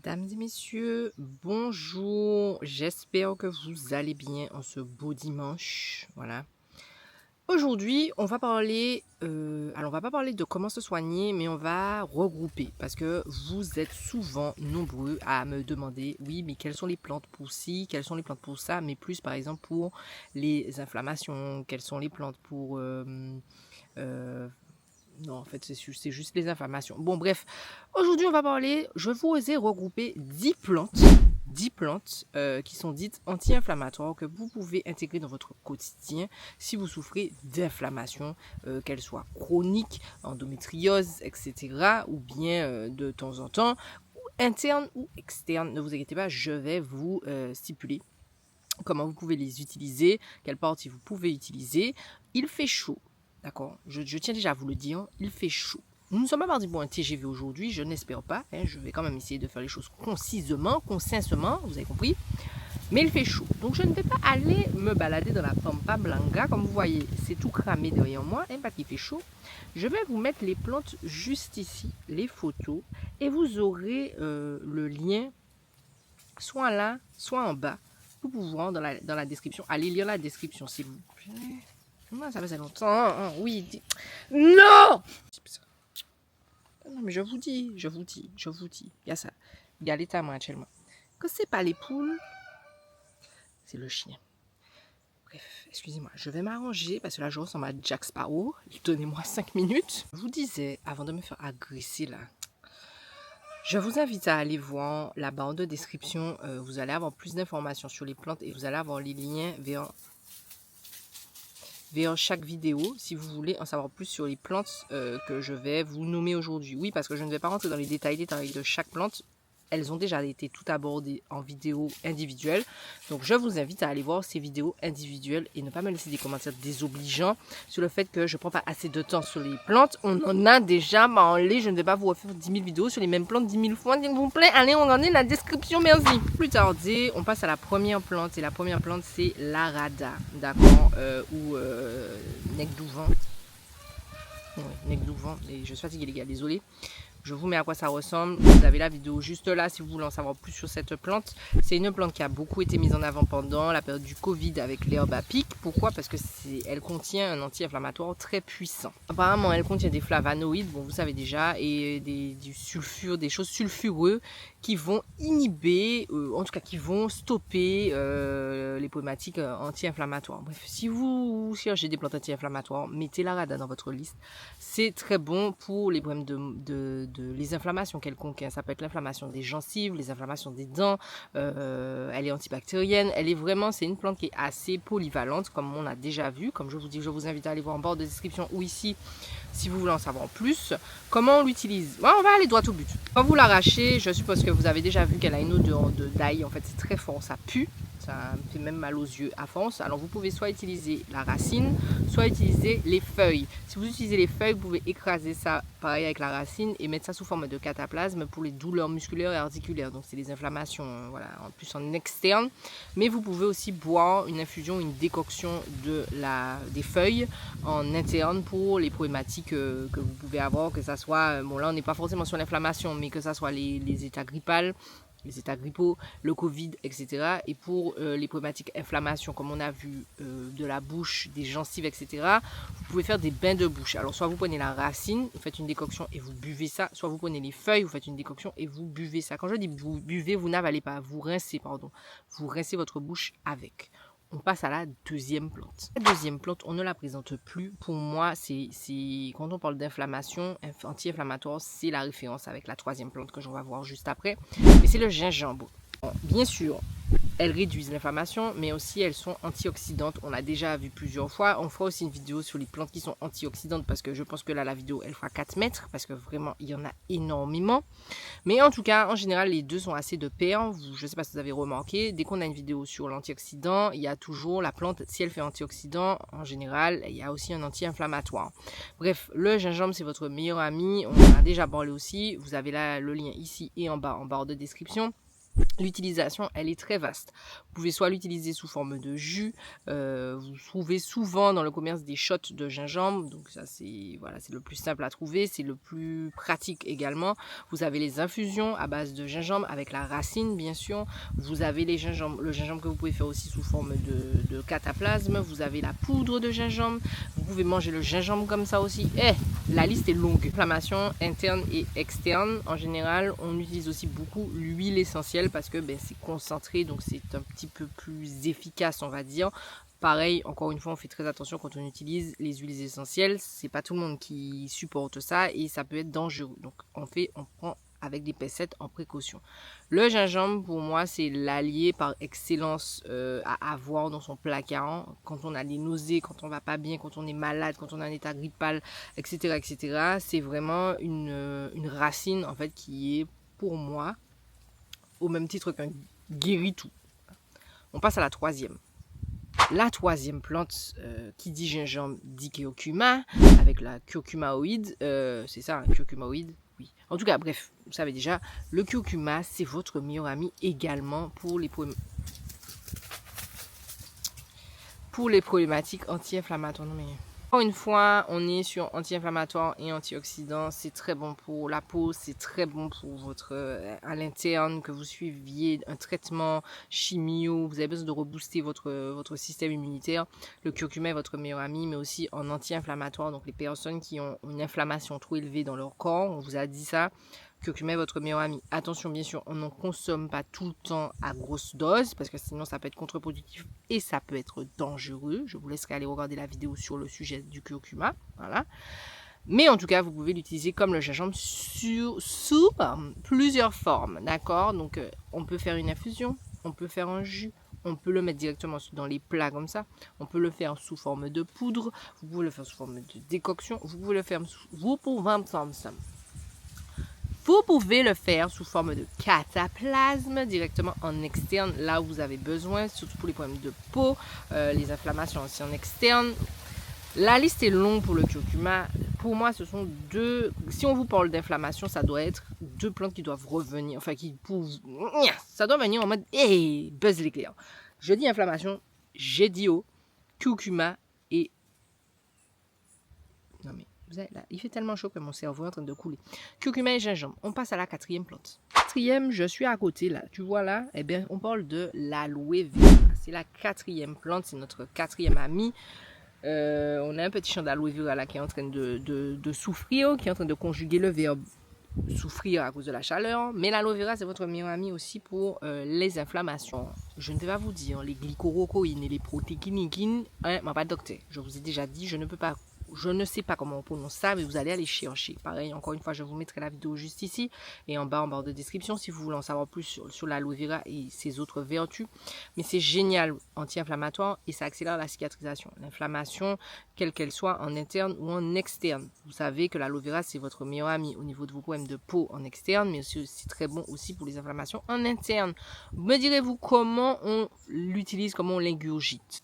Mesdames et messieurs, bonjour. J'espère que vous allez bien en ce beau dimanche. Voilà. Aujourd'hui, on va parler, on va pas parler de comment se soigner, mais on va regrouper parce que vous êtes souvent nombreux à me demander, oui, mais quelles sont les plantes pour ci, quelles sont les plantes pour ça, mais plus par exemple pour les inflammations, quelles sont les plantes pour non, en fait, c'est juste les inflammations. Bon, bref. Aujourd'hui, on va parler, je vous ai regroupé 10 plantes. 10 plantes qui sont dites anti-inflammatoires que vous pouvez intégrer dans votre quotidien si vous souffrez d'inflammation, qu'elle soit chronique, endométriose, etc. ou bien de temps en temps, ou interne ou externe. Ne vous inquiétez pas, je vais vous stipuler comment vous pouvez les utiliser, quelles parties vous pouvez utiliser. Il fait chaud. D'accord, je tiens déjà à vous le dire, il fait chaud. Nous ne sommes pas partis pour un TGV aujourd'hui, je n'espère pas. Je vais quand même essayer de faire les choses concisement, vous avez compris. Mais il fait chaud. Donc je ne vais pas aller me balader dans la Pampa Blanca. Comme vous voyez, c'est tout cramé derrière moi, parce qu'il fait chaud. Je vais vous mettre les plantes juste ici, les photos. Et vous aurez le lien, soit là, soit en bas, pour pouvoir dans la description. Allez lire la description, s'il vous plaît. Moi, ça fait longtemps. Oui. Non! Non, mais je vous dis. Il y a ça. Il y a l'état, moi, actuellement. Que c'est pas les poules, c'est le chien. Bref, excusez-moi. Je vais m'arranger parce que là, je ressemble à Jack Sparrow. Donnez-moi 5 minutes. Je vous disais, avant de me faire agresser, là, je vous invite à aller voir la barre de description. Vous allez avoir plus d'informations sur les plantes et vous allez avoir les liens vers chaque vidéo si vous voulez en savoir plus sur les plantes que je vais vous nommer aujourd'hui. Oui, parce que je ne vais pas rentrer dans les détails de chaque plante. Elles ont déjà été toutes abordées en vidéo individuelle. Donc, je vous invite à aller voir ces vidéos individuelles et ne pas me laisser des commentaires désobligeants sur le fait que je ne prends pas assez de temps sur les plantes. On en a déjà parlé. Je ne vais pas vous refaire 10 000 vidéos sur les mêmes plantes 10 000 fois. S'il vous plaît, allez regarder la description. Merci. Plus tardé, on passe à la première plante. Et la première plante, c'est l'arada. D'accord, ou nec d'ouvent. Oui, nec d'ouvent. Et je suis fatiguée, les gars. Désolé. Je vous mets à quoi ça ressemble. Vous avez la vidéo juste là si vous voulez en savoir plus sur cette plante. C'est une plante qui a beaucoup été mise en avant pendant la période du Covid avec l'herbe à pic. Pourquoi? Parce que elle contient un anti-inflammatoire très puissant. Apparemment, elle contient des flavonoïdes, bon vous savez déjà, et du sulfure, des choses sulfureuses qui vont inhiber, en tout cas qui vont stopper les problématiques anti-inflammatoires. Bref, si vous cherchez des plantes anti-inflammatoires, mettez l'arada dans votre liste. C'est très bon pour les problèmes les inflammations quelconques. Ça peut être l'inflammation des gencives, les inflammations des dents. Elle est antibactérienne. C'est une plante qui est assez polyvalente, comme on a déjà vu. Comme je vous dis, je vous invite à aller voir en barre de description ou ici, si vous voulez en savoir plus. Comment on l'utilise? On va aller droit au but. Quand vous l'arrachez, je suppose que vous avez déjà vu qu'elle a une odeur d'ail. En fait, c'est très fort, ça pue. Ça me fait même mal aux yeux à force. Alors vous pouvez soit utiliser la racine, soit utiliser les feuilles. Si vous utilisez les feuilles, vous pouvez écraser ça pareil avec la racine et mettre ça sous forme de cataplasme pour les douleurs musculaires et articulaires. Donc c'est des inflammations, voilà, en plus en externe. Mais vous pouvez aussi boire une infusion, une décoction des feuilles en interne pour les problématiques que vous pouvez avoir, que ça soit, bon là on n'est pas forcément sur l'inflammation, mais que ça soit les états grippales, les états grippaux, le Covid, etc. Et pour les problématiques inflammation, comme on a vu, de la bouche, des gencives, etc., vous pouvez faire des bains de bouche. Alors, soit vous prenez la racine, vous faites une décoction et vous buvez ça, soit vous prenez les feuilles, vous faites une décoction et vous buvez ça. Quand je dis vous buvez, vous n'avalez pas, vous rincez, pardon. Vous rincez votre bouche avec. On passe à la deuxième plante. La deuxième plante, on ne la présente plus. Pour moi, quand on parle d'inflammation, anti-inflammatoire, c'est la référence avec la troisième plante que j'en vais voir juste après. Et c'est le gingembre. Bon, bien sûr, elles réduisent l'inflammation, mais aussi elles sont antioxydantes. On l'a déjà vu plusieurs fois. On fera aussi une vidéo sur les plantes qui sont antioxydantes parce que je pense que là, la vidéo, elle fera 4 mètres parce que vraiment, il y en a énormément. Mais en tout cas, en général, les deux sont assez de pair. Je ne sais pas si vous avez remarqué, dès qu'on a une vidéo sur l'antioxydant, il y a toujours la plante, si elle fait antioxydant, en général, il y a aussi un anti-inflammatoire. Bref, le gingembre, c'est votre meilleur ami. On en a déjà parlé aussi. Vous avez là le lien ici et en bas, en barre de description. L'utilisation, elle est très vaste. Vous pouvez soit l'utiliser sous forme de jus, vous trouvez souvent dans le commerce des shots de gingembre, donc ça c'est voilà, c'est le plus simple à trouver, c'est le plus pratique également. Vous avez les infusions à base de gingembre avec la racine bien sûr. Vous avez le gingembre que vous pouvez faire aussi sous forme de cataplasme. Vous avez la poudre de gingembre. Vous pouvez manger le gingembre comme ça aussi. La liste est longue. Inflammation interne et externe. En général, on utilise aussi beaucoup l'huile essentielle parce que c'est concentré, donc c'est un petit peu plus efficace, on va dire. Pareil, encore une fois, on fait très attention quand on utilise les huiles essentielles. C'est pas tout le monde qui supporte ça et ça peut être dangereux. Donc on prend avec des pincettes en précaution. Le gingembre, pour moi, c'est l'allié par excellence à avoir dans son placard. Quand on a des nausées, quand on va pas bien, quand on est malade, quand on a un état grippal, etc., etc. C'est vraiment une racine, en fait, qui est, pour moi, au même titre qu'un guérit-tout. On passe à la troisième. La troisième plante qui dit gingembre dit curcuma, avec la curcumaoïde. C'est ça, un curcumaoïde. Oui. En tout cas, bref, vous savez déjà, le curcuma, c'est votre meilleur ami également pour les problématiques anti-inflammatoires. Non, mais encore une fois, on est sur anti-inflammatoire et antioxydant. C'est très bon pour la peau, c'est très bon pour votre à l'interne, que vous suiviez un traitement chimio, vous avez besoin de rebooster votre système immunitaire. Le curcuma est votre meilleur ami, mais aussi en anti-inflammatoire. Donc les personnes qui ont une inflammation trop élevée dans leur corps, on vous a dit ça. Curcuma est votre meilleur ami. Attention, bien sûr, on n'en consomme pas tout le temps à grosse dose parce que sinon ça peut être contre-productif et ça peut être dangereux. Je vous laisserai aller regarder la vidéo sur le sujet du curcuma. Voilà. Mais en tout cas, vous pouvez l'utiliser comme le gingembre sous plusieurs formes. D'accord? Donc, on peut faire une infusion, on peut faire un jus, on peut le mettre directement dans les plats comme ça. On peut le faire sous forme de poudre, vous pouvez le faire sous forme de décoction, vous pouvez le faire sous forme de cataplasme directement en externe, là où vous avez besoin, surtout pour les problèmes de peau, les inflammations aussi en externe. La liste est longue pour le curcuma. Pour moi, ce sont deux. Si on vous parle d'inflammation, ça doit être deux plantes qui doivent revenir. Enfin, ça doit venir en mode hey, buzz l'éclair. Je dis inflammation, j'ai dit curcuma et. Non mais. Là, il fait tellement chaud que mon cerveau est en train de couler. Curcuma et gingembre. On passe à la quatrième plante. Quatrième, je suis à côté là. Tu vois là, on parle de l'aloe vera. C'est la quatrième plante, c'est notre quatrième amie. On a un petit champ d'aloe vera là qui est en train de souffrir, qui est en train de conjuguer le verbe souffrir à cause de la chaleur. Mais l'aloe vera, c'est votre meilleur ami aussi pour les inflammations. Je ne vais pas vous dire les glycorocoïnes et les protékinidines. Pas de docteur. Je vous ai déjà dit, je ne sais pas comment on prononce ça, mais vous allez aller chercher. Pareil, encore une fois, je vous mettrai la vidéo juste ici et en barre de description si vous voulez en savoir plus sur l'aloe vera et ses autres vertus. Mais c'est génial, anti-inflammatoire et ça accélère la cicatrisation. L'inflammation, quelle qu'elle soit, en interne ou en externe. Vous savez que l'aloe vera, c'est votre meilleur ami au niveau de vos problèmes de peau en externe, mais c'est aussi très bon aussi pour les inflammations en interne. Me direz-vous comment on l'utilise, comment on l'ingurgite?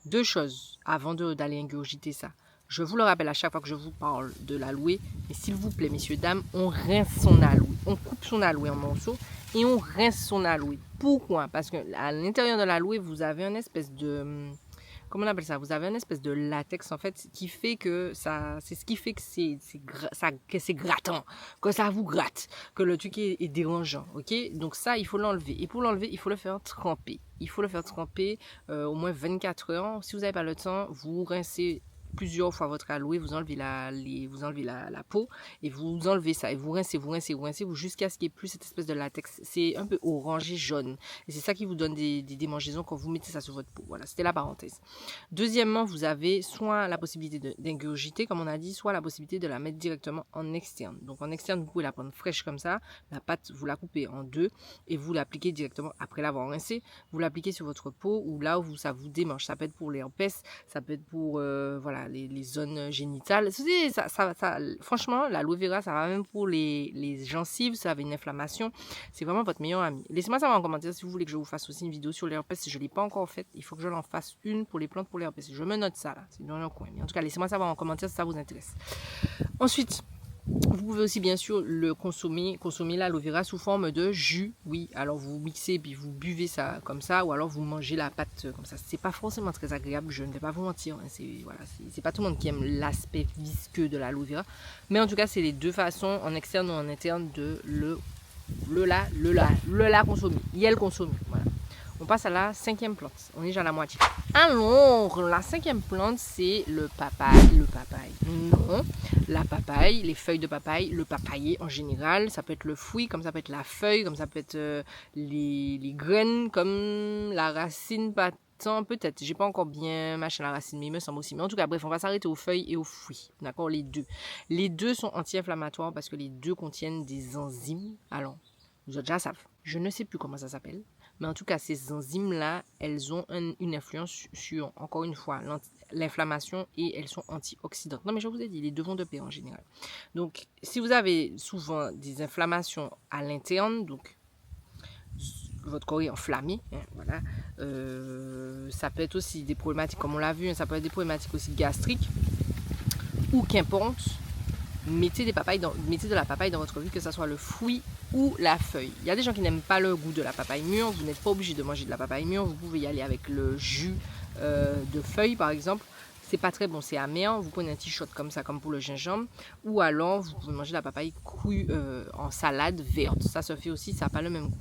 Deux choses avant d'aller ingurgiter ça. Je vous le rappelle à chaque fois que je vous parle de l'aloe, mais s'il vous plaît, messieurs, dames, on rince son aloe. On coupe son aloe en morceaux et on rince son aloe. Pourquoi? Parce qu'à l'intérieur de l'aloe, vous avez une espèce de... Comment on appelle ça? Vous avez une espèce de latex, en fait, qui fait que ça... C'est ce qui fait que c'est grattant, que ça vous gratte, que le truc est dérangeant, ok? Donc ça, il faut l'enlever. Et pour l'enlever, il faut le faire tremper. Il faut le faire tremper au moins 24 heures. Si vous n'avez pas le temps, vous rincez plusieurs fois votre aloe, vous enlevez la peau et vous enlevez ça et vous rincez jusqu'à ce qu'il n'y ait plus cette espèce de latex. C'est un peu orangé jaune et c'est ça qui vous donne des démangeaisons quand vous mettez ça sur votre peau. Voilà, c'était la parenthèse. Deuxièmement, vous avez soit la possibilité d'ingurgiter, comme on a dit, soit la possibilité de la mettre directement en externe. Donc en externe, vous pouvez la prendre fraîche comme ça, la pâte, vous la coupez en deux et vous l'appliquez directement après l'avoir rincée. Vous l'appliquez sur votre peau ou là où ça vous démange. Ça peut être pour les herpès, ça peut être pour les zones génitales. Franchement, l'aloe vera, ça va même pour les gencives, ça avait une inflammation. C'est vraiment votre meilleur ami. Laissez-moi savoir en commentaire si vous voulez que je vous fasse aussi une vidéo sur les herpès. Si je ne l'ai pas encore faite, il faut que je l'en fasse une pour les plantes pour les herpès. Je me note ça là, c'est dans le coin. Mais en tout cas, laissez-moi savoir en commentaire si ça vous intéresse. Ensuite, Vous pouvez aussi bien sûr le consommer l'aloe vera sous forme de jus. Oui, alors vous mixez puis vous buvez ça comme ça, ou alors vous mangez la pâte comme ça. C'est pas forcément très agréable, je ne vais pas vous mentir. Hein. C'est pas tout le monde qui aime l'aspect visqueux de l'aloe vera, mais en tout cas c'est les deux façons, en externe ou en interne, de le la consommer. Y le consommer. Voilà. On passe à la 5e plante. On est déjà à la moitié. Alors, la 5e plante, c'est le papaye. Le papaye. Non, la papaye, les feuilles de papaye, le papayer en général. Ça peut être le fruit, comme ça peut être la feuille, comme ça peut être les graines, comme la racine, pas tant, peut-être. J'ai pas encore bien mâché la racine, mais il me semble aussi. Mais en tout cas, bref, on va s'arrêter aux feuilles et aux fruits. D'accord, les deux. Les deux sont anti-inflammatoires parce que les deux contiennent des enzymes. Alors, vous déjà savez. Je ne sais plus comment ça s'appelle. Mais en tout cas, ces enzymes-là, elles ont une influence sur, encore une fois, l'inflammation et elles sont antioxydantes. Non, mais je vous ai dit, les deux vont de pair en général. Donc, si vous avez souvent des inflammations à l'interne, donc votre corps est enflammé, hein, voilà, ça peut être aussi des problématiques, comme on l'a vu, hein, ça peut être des problématiques aussi gastriques, ou qu'importe, mettez de la papaye dans votre vie, que ce soit le fruit ou la feuille. Il y a des gens qui n'aiment pas le goût de la papaye mûre. Vous n'êtes pas obligé de manger de la papaye mûre. Vous pouvez y aller avec le jus de feuille, par exemple. C'est pas très bon, c'est amer. Vous prenez un petit shot comme ça, comme pour le gingembre. Ou alors, vous pouvez manger la papaye crue en salade verte. Ça se fait aussi, ça n'a pas le même goût.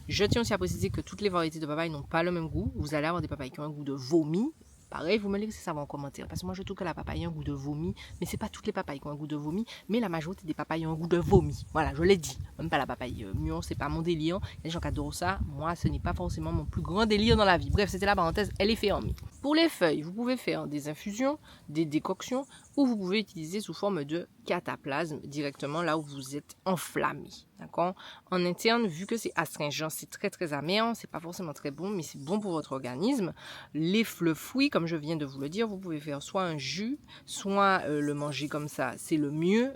Je tiens aussi à préciser que toutes les variétés de papaye n'ont pas le même goût. Vous allez avoir des papayes qui ont un goût de vomi. Pareil, vous me laissez savoir en commentaire. Parce que moi, je trouve que la papaye a un goût de vomi. Mais c'est pas toutes les papayes qui ont un goût de vomi. Mais la majorité des papayes ont un goût de vomi. Voilà, je l'ai dit. Même pas la papaye mûre, c'est pas mon délire. Il y a des gens qui adorent ça. Moi, ce n'est pas forcément mon plus grand délire dans la vie. Bref, c'était la parenthèse. Elle est fermée. Pour les feuilles, vous pouvez faire des infusions, des décoctions, ou vous pouvez utiliser sous forme de cataplasme directement là où vous êtes enflammé. D'accord? En interne, vu que c'est astringent, c'est très très amer, c'est pas forcément très bon, mais c'est bon pour votre organisme. Le fruit, comme je viens de vous le dire, vous pouvez faire soit un jus, soit le manger comme ça, c'est le mieux.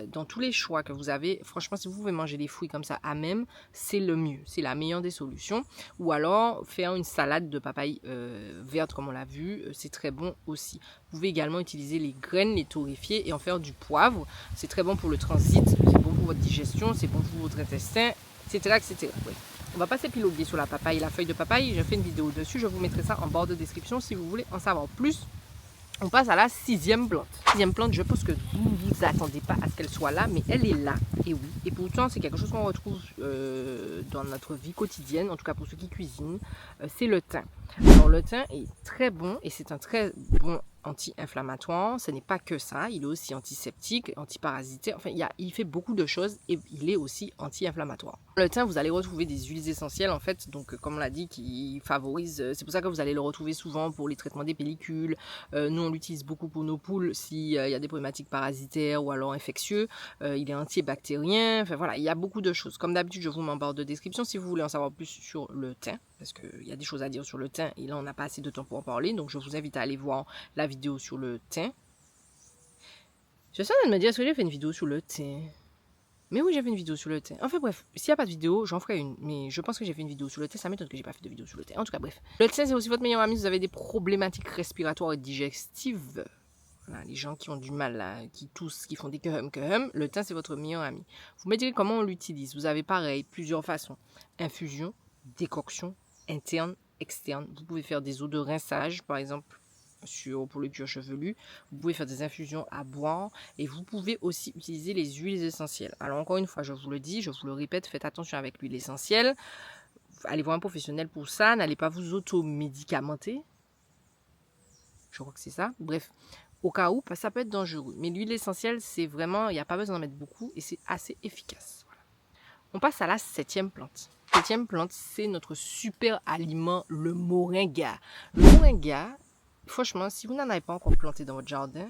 Dans tous les choix que vous avez, franchement, si vous pouvez manger les fruits comme ça à même, c'est le mieux, c'est la meilleure des solutions. Ou alors faire une salade de papaye verte comme on l'a vu, c'est très bon aussi. Vous pouvez également utiliser les graines, les torréfier et en faire du poivre. C'est très bon pour le transit, c'est bon pour votre digestion, c'est bon pour votre intestin, etc. etc. Oui. On va pas s'épiloguer sur la papaye, la feuille de papaye. Je fais une vidéo dessus, je vous mettrai ça en barre de description si vous voulez en savoir plus. On passe à la 6e plante. 6e plante, je pense que vous ne vous attendez pas à ce qu'elle soit là, mais elle est là. Et oui. Et pourtant, c'est quelque chose qu'on retrouve dans notre vie quotidienne, en tout cas pour ceux qui cuisinent. C'est le thym. Alors, le thym est très bon et c'est un très bon anti-inflammatoire. Ce n'est pas que ça, il est aussi antiseptique, antiparasitaire. Enfin, il fait beaucoup de choses et il est aussi anti-inflammatoire. Le thym, vous allez retrouver des huiles essentielles en fait, donc comme on l'a dit, qui favorisent. C'est pour ça que vous allez le retrouver souvent pour les traitements des pellicules. Nous, on l'utilise beaucoup pour nos poules s'il y a des problématiques parasitaires ou alors infectieux. Il est antibactérien. Enfin voilà, il y a beaucoup de choses. Comme d'habitude, je vous mets en barre de description si vous voulez en savoir plus sur le thym, parce qu'il y a des choses à dire sur le thym et là, on n'a pas assez de temps pour en parler. Donc, je vous invite à aller voir la vidéo sur le thym. Je suis en train de me dire, est-ce que j'ai fait une vidéo sur le thym? Mais oui, j'ai fait une vidéo sur le thym. Enfin bref, s'il n'y a pas de vidéo, j'en ferai une. Mais je pense que j'ai fait une vidéo sur le thym. Ça m'étonne que j'ai pas fait de vidéo sur le thym. En tout cas, bref. Le thym, c'est aussi votre meilleur ami si vous avez des problématiques respiratoires et digestives. Voilà, les gens qui ont du mal, là, qui toussent, qui font des que-hum. Le thym, c'est votre meilleur ami. Vous me direz comment on l'utilise. Vous avez pareil, plusieurs façons. Infusion, décoction, interne, externe. Vous pouvez faire des eaux de rinçage, par exemple, pour le cuir chevelu. Vous pouvez faire des infusions à boire et vous pouvez aussi utiliser les huiles essentielles. Alors encore une fois, je vous le dis, je vous le répète, faites attention avec l'huile essentielle. Allez voir un professionnel pour ça. N'allez pas vous automédicamenter. Je crois que c'est ça. Bref, au cas où, ça peut être dangereux. Mais l'huile essentielle, c'est vraiment, il n'y a pas besoin d'en mettre beaucoup et c'est assez efficace. Voilà. On passe à la 7e plante. 7e plante, c'est notre super aliment, le moringa. Le moringa, franchement, si vous n'en avez pas encore planté dans votre jardin,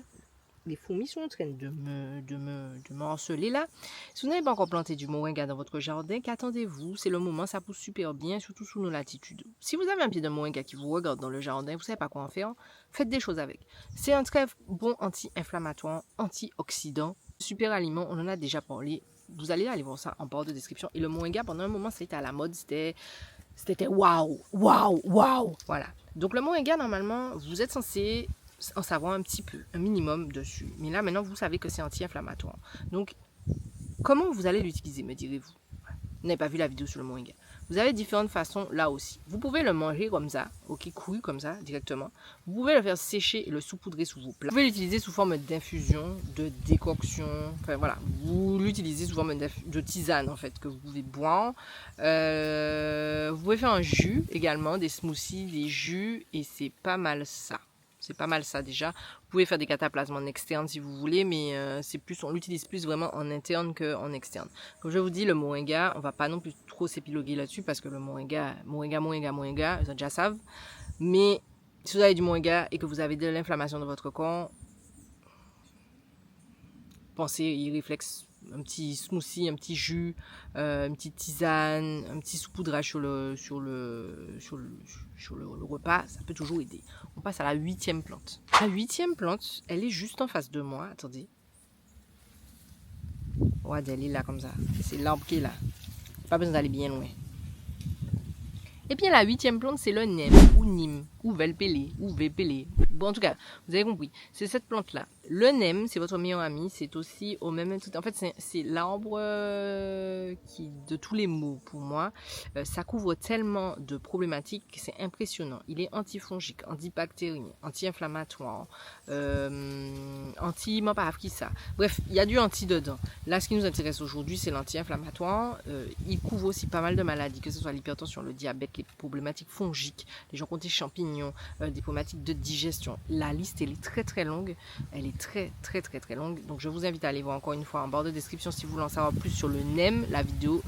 les fourmis sont en train de me harceler là. Si vous n'avez pas encore planté du moringa dans votre jardin, qu'attendez-vous? C'est le moment, ça pousse super bien, surtout sous nos latitudes. Si vous avez un pied de moringa qui vous regarde dans le jardin, vous ne savez pas quoi en faire, faites des choses avec. C'est un très bon anti-inflammatoire, antioxydant, super aliment, on en a déjà parlé. Vous allez aller voir ça en barre de description. Et le moringa, pendant un moment, c'était à la mode, c'était waouh, waouh, waouh. Voilà. Donc le moringa, normalement, vous êtes censé en savoir un petit peu, un minimum dessus. Mais là, maintenant, vous savez que c'est anti-inflammatoire. Donc, comment vous allez l'utiliser, me direz-vous? Vous n'avez pas vu la vidéo sur le moringa. Vous avez différentes façons là aussi. Vous pouvez le manger comme ça, ok, cru comme ça, directement. Vous pouvez le faire sécher et le saupoudrer sous vos plats. Vous pouvez l'utiliser sous forme d'infusion, de décoction. Enfin voilà, vous l'utilisez sous forme de tisane en fait, que vous pouvez boire. Vous pouvez faire un jus également, des smoothies, des jus, et c'est pas mal ça. C'est pas mal ça déjà. Vous pouvez faire des cataplasmes en externe si vous voulez, mais on l'utilise plus vraiment en interne qu'en externe. Comme je vous dis, le moringa, on va pas non plus trop s'épiloguer là-dessus parce que le moringa, ils déjà savent. Mais si vous avez du moringa et que vous avez de l'inflammation dans votre corps, pensez, il réflexe un petit smoothie, un petit jus, une petite tisane, un petit saupoudrage sur le repas, ça peut toujours aider. On passe à la 8e plante. La 8e plante, elle est juste en face de moi. Attendez. Ouais, elle est là comme ça. C'est l'arbre qui est là. Pas besoin d'aller bien loin. Et bien la 8e plante, c'est le nem, ou nim, ou velpélé, ou vépélé. Bon, en tout cas, vous avez compris. C'est cette plante-là. Le nem, c'est votre meilleur ami. C'est aussi au même titre. En fait, c'est l'arbre qui, de tous les maux pour moi, ça couvre tellement de problématiques que c'est impressionnant. Il est antifongique, antibactérien, anti-inflammatoire, ça. Bref, il y a du anti dedans. Là, ce qui nous intéresse aujourd'hui, c'est l'anti-inflammatoire. Il couvre aussi pas mal de maladies, que ce soit l'hypertension, le diabète, les problématiques fongiques, les gens qui ont des champignons, des problématiques de digestion. La liste, elle est très très longue. Elle est très longue. Donc je vous invite à aller voir encore une fois en barre de description si vous voulez en savoir plus sur le nem, la vidéo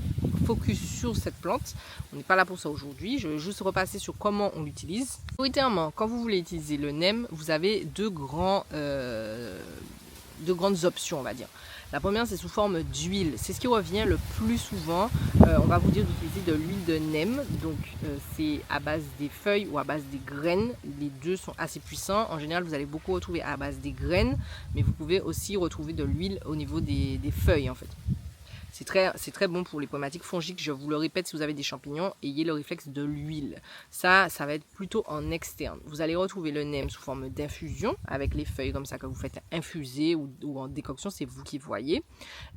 focus sur cette plante. On n'est pas là pour ça aujourd'hui. Je vais juste repasser sur comment on l'utilise. Prioritairement, quand vous voulez utiliser le nem, vous avez deux grandes options, on va dire. La première, c'est sous forme d'huile. C'est ce qui revient le plus souvent. On va vous dire d'utiliser de l'huile de nem. Donc, c'est à base des feuilles ou à base des graines. Les deux sont assez puissants. En général, vous allez beaucoup retrouver à base des graines. Mais vous pouvez aussi retrouver de l'huile au niveau des feuilles, en fait. C'est très bon pour les problématiques fongiques. Je vous le répète, si vous avez des champignons, ayez le réflexe de l'huile. Ça va être plutôt en externe. Vous allez retrouver le nem sous forme d'infusion, avec les feuilles comme ça que vous faites infuser ou en décoction, c'est vous qui voyez.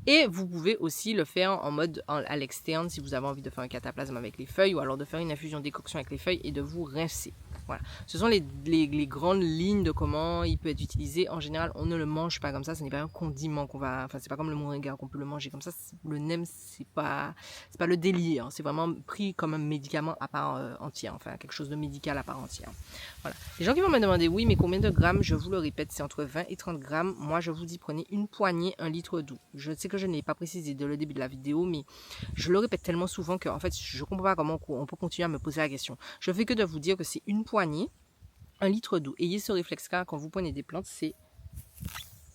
Et vous pouvez aussi le faire en mode à l'externe, si vous avez envie de faire un cataplasme avec les feuilles, ou alors de faire une infusion décoction avec les feuilles et de vous rincer. Voilà. Ce sont les grandes lignes de comment il peut être utilisé. En général, on ne le mange pas comme ça. Ce n'est pas un condiment qu'on va... Enfin, c'est pas comme le moringa qu'on peut le manger comme ça. Le nem, c'est pas le délire. C'est vraiment pris comme un médicament à part entière. Enfin, quelque chose de médical à part entière. Voilà. Les gens qui vont me demander, oui, mais combien de grammes? Je vous le répète, c'est entre 20 et 30 grammes. Moi, je vous dis, prenez une poignée, 1 litre d'eau. Je sais que je n'ai pas précisé dès le début de la vidéo, mais je le répète tellement souvent que, en fait, je comprends pas comment on peut continuer à me poser la question. Je fais que de vous dire que c'est une poignée, 1 litre d'eau. Ayez ce réflexe-là quand vous prenez des plantes, c'est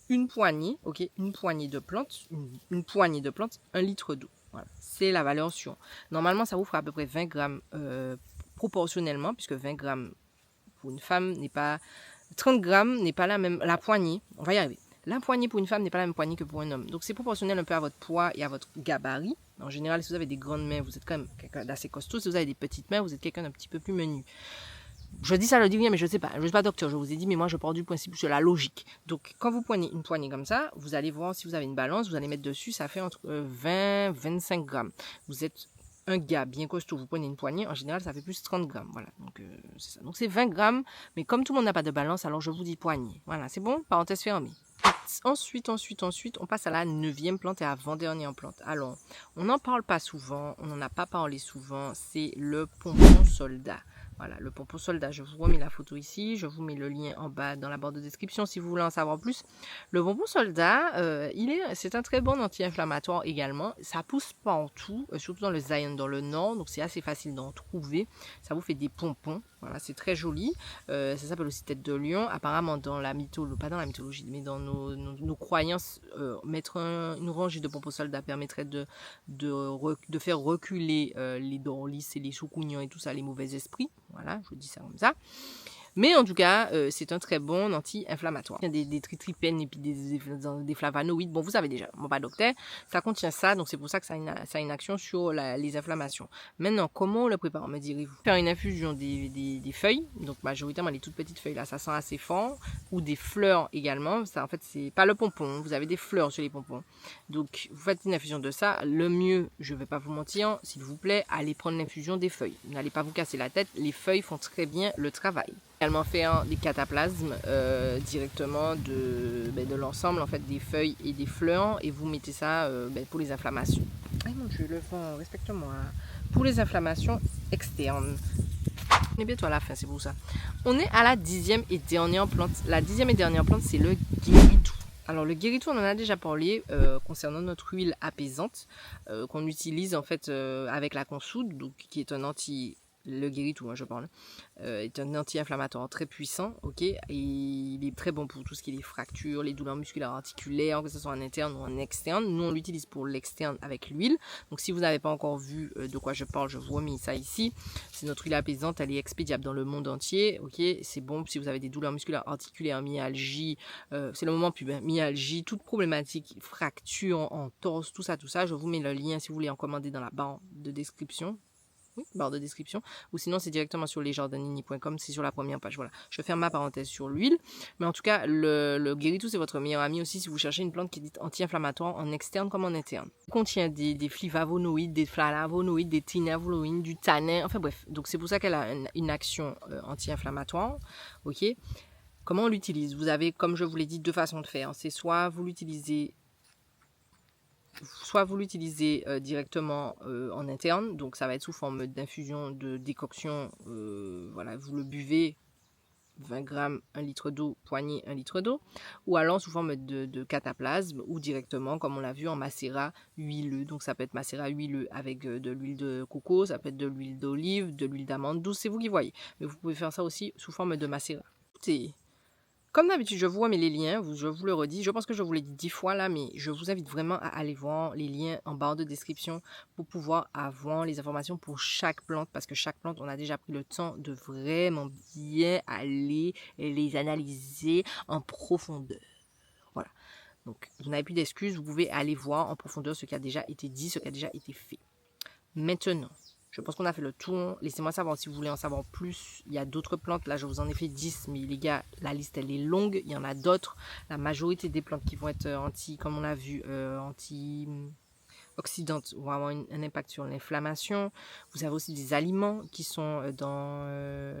une poignée, ok, une poignée de plantes, une poignée de plantes, 1 litre d'eau. Voilà, c'est la valeur sûre. Normalement, ça vous fera à peu près 20 grammes proportionnellement, puisque 20 grammes pour une femme n'est pas... 30 grammes n'est pas la même... La poignée, on va y arriver. La poignée pour une femme n'est pas la même poignée que pour un homme. Donc, c'est proportionnel un peu à votre poids et à votre gabarit. En général, si vous avez des grandes mains, vous êtes quand même quelqu'un d'assez costaud. Si vous avez des petites mains, vous êtes quelqu'un d'un petit peu plus menu. Je dis ça, je dis rien, mais je sais pas. Je ne suis pas docteur, je vous ai dit, mais moi, je pars du principe sur la logique. Donc, quand vous prenez une poignée comme ça, vous allez voir si vous avez une balance, vous allez mettre dessus, ça fait entre 20 et 25 grammes. Vous êtes un gars bien costaud, vous prenez une poignée, en général, ça fait plus 30 grammes. Voilà, donc c'est ça. Donc, c'est 20 grammes, mais comme tout le monde n'a pas de balance, alors je vous dis poignée. Voilà, c'est bon? Parenthèse fermée. Ensuite, on passe à la 9e plante et avant-dernière plante. Alors, on n'en parle pas souvent, on n'en a pas parlé souvent, c'est le pompon soldat. Voilà, le pompon soldat, je vous remets la photo ici, je vous mets le lien en bas dans la barre de description si vous voulez en savoir plus. Le pompon soldat, c'est un très bon anti-inflammatoire également. Ça pousse partout, surtout dans le Zion, dans le nord, donc c'est assez facile d'en trouver. Ça vous fait des pompons, voilà, c'est très joli. Ça s'appelle aussi tête de lion. Apparemment, dans la mythologie, pas dans la mythologie, mais dans nos croyances, mettre une rangée de pompons soldats permettrait de faire reculer les dorlis et les soucougnons et tout ça, les mauvais esprits. Voilà, je dis ça comme ça. Mais en tout cas, c'est un très bon anti-inflammatoire. Il y a des tritrypènes et puis des flavonoïdes. Bon, vous savez déjà, mon pas docteur, ça contient ça, donc c'est pour ça que ça a une action sur les inflammations. Maintenant, comment on le prépare, me direz-vous? Faire une infusion des feuilles, donc majoritairement les toutes petites feuilles là, ça sent assez fort, ou des fleurs également. Ça, en fait, c'est pas le pompon, vous avez des fleurs sur les pompons. Donc, vous faites une infusion de ça. Le mieux, je vais pas vous mentir, s'il vous plaît, allez prendre l'infusion des feuilles. N'allez pas vous casser la tête, les feuilles font très bien le travail. Également faire des cataplasmes directement de l'ensemble en fait des feuilles et des fleurs et vous mettez ça pour les inflammations. Ah mon Dieu, le vent, respecte-moi. Pour les inflammations externes. On est bientôt à la fin, c'est pour ça. On est à la 10e et dernière plante. La 10e et dernière plante, c'est le guéritou. Alors le guéritou, on en a déjà parlé concernant notre huile apaisante qu'on utilise en fait avec la consoude, donc qui est un le guéritou, je parle, est un anti-inflammatoire très puissant, ok, et il est très bon pour tout ce qui est les fractures, les douleurs musculaires articulaires, que ce soit en interne ou en externe. Nous, on l'utilise pour l'externe avec l'huile. Donc, si vous n'avez pas encore vu de quoi je parle, je vous remets ça ici. C'est notre huile apaisante, elle est expédiable dans le monde entier, ok. C'est bon si vous avez des douleurs musculaires articulaires, myalgie, c'est le moment pub, hein, myalgie, toute problématique, fracture, entorse, tout ça, je vous mets le lien si vous voulez en commander dans la barre de description. Oui, barre de description, ou sinon c'est directement sur lesjardinini.com, c'est sur la première page. Voilà, je ferme ma parenthèse sur l'huile, mais en tout cas, le guéritou c'est votre meilleur ami aussi si vous cherchez une plante qui est anti-inflammatoire en externe comme en interne. Il contient des flavonoïdes, des flavonoïdes, des thinavonoïdes, du tanin, enfin bref, donc c'est pour ça qu'elle a une action anti-inflammatoire, ok. Comment on l'utilise? Vous avez, comme je vous l'ai dit, deux façons de faire. C'est soit vous l'utilisez directement en interne, donc ça va être sous forme d'infusion, de décoction, voilà, vous le buvez 20 grammes, 1 litre d'eau, poignée 1 litre d'eau, ou alors sous forme de cataplasme, ou directement, comme on l'a vu, en macérat huileux. Donc ça peut être macérat huileux avec de l'huile de coco, ça peut être de l'huile d'olive, de l'huile d'amande douce, c'est vous qui voyez. Mais vous pouvez faire ça aussi sous forme de macérat. Comme d'habitude, je vous remets les liens, je vous le redis, je pense que je vous l'ai dit 10 fois là, mais je vous invite vraiment à aller voir les liens en barre de description pour pouvoir avoir les informations pour chaque plante, parce que chaque plante, on a déjà pris le temps de vraiment bien aller les analyser en profondeur. Voilà. Donc, vous n'avez plus d'excuses, vous pouvez aller voir en profondeur ce qui a déjà été dit, ce qui a déjà été fait. Maintenant, je pense qu'on a fait le tour. Laissez-moi savoir si vous voulez en savoir plus. Il y a d'autres plantes. Là, je vous en ai fait 10. Mais les gars, la liste, elle est longue. Il y en a d'autres. La majorité des plantes qui vont être comme on l'a vu, antioxydantes vont avoir un impact sur l'inflammation. Vous avez aussi des aliments qui sont dans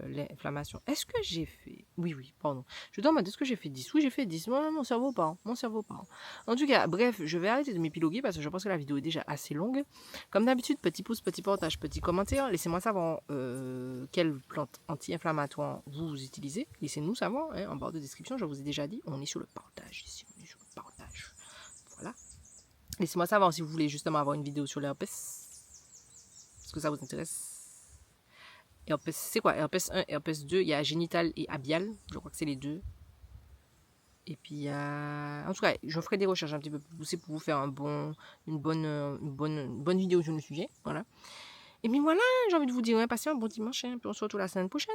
l'inflammation. Est-ce que j'ai fait... Oui, pardon. Je dois me demander, est-ce que j'ai fait 10? Oui, j'ai fait 10. Mon cerveau part. En tout cas, bref, je vais arrêter de m'épiloguer parce que je pense que la vidéo est déjà assez longue. Comme d'habitude, petit pouce, petit partage, petit commentaire. Laissez-moi savoir quelle plante anti-inflammatoire vous utilisez. Laissez-nous savoir en barre de description. Je vous ai déjà dit, on est sur le partage ici. On est sur le partage. Voilà. Laissez-moi savoir si vous voulez justement avoir une vidéo sur l'herpès. Est-ce que ça vous intéresse? Herpès, c'est quoi? Herpès 1, herpès 2, il y a génital et labial. Je crois que c'est les deux. Et puis il y a... En tout cas, je ferai des recherches un petit peu plus poussées pour vous faire une bonne vidéo sur le sujet. Voilà. Et puis voilà, j'ai envie de vous dire, passez un bon dimanche. Puis on se retrouve la semaine prochaine.